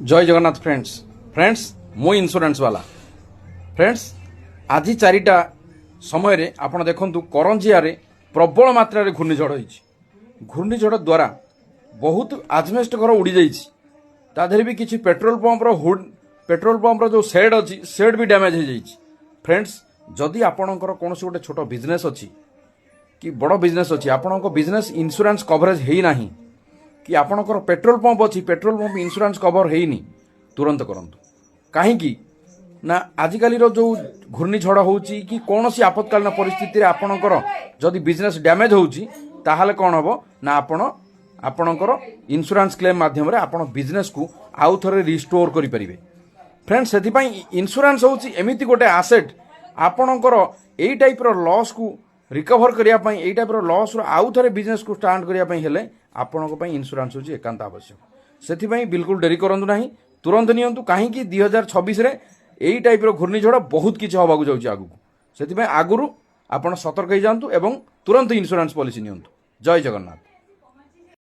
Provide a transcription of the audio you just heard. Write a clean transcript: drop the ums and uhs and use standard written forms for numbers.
जय जगन्नाथ फ्रेंड्स मो इन्शुरांस वाला फ्रेंड्स आज 4टा समय रे आपण देखंतु करंजिया रे प्रबल मात्रा रे घूर्णिझड़ होइछि। घूर्णिझड़ द्वारा बहुत आजमेस्ट घर उड़ी जाइछि। ता देहरे भी किछि पेट्रोल पंप रो जो शेड अछि शेड भी डैमेज हो जाइछि। फ्रेंड्स जदि आपणकर कोनोसी गोटे छोट बिजनेस अछि कि बड़ बिजनेस अछि आपणको बिजनेस इंश्योरेंस कवरेज हेई नाही कि आपणकर पेट्रोल पंप अच्छी पेट्रोल पंप इंश्योरेंस कवर हेनी तुरंत करंतु कहीं ना आजिकल जो घूर्णिझड़ होची कि कौन सी आपत्कालीन परिस्थिति रे आपणकर जदि बिजनेस डैमेज होची ताहाले कौन हबो ना आपणकर इंश्योरेंस क्लेम माध्यम रे आपण बिजनेस को आउ थरे रिस्टोर करि परिबे। फ्रेंड्स सेति पई इंश्योरेंस होची एमिति गोटे एसेट आपणकर एई टाइप रो लॉस को रिकवर करिया पई एई टाइप रो लॉस रो आउ थरे बिजनेस को स्टार्ट करिया पई हेले आपणको पई इंश्योरेंस होची एकांत आवश्यक। सेति पई बिल्कुल डेरी करंतु नाही तुरंत नियंतु काहे कि 2026 रे एई टाइप रो घूर्णिझड़ बहुत किछि होबाकू जाउची आगु सेति पई आगुरु आपण सतर्क हो जांतु एवं तुरंत इंश्योरेंस पॉलिसी नियंतु। जय जगन्नाथ।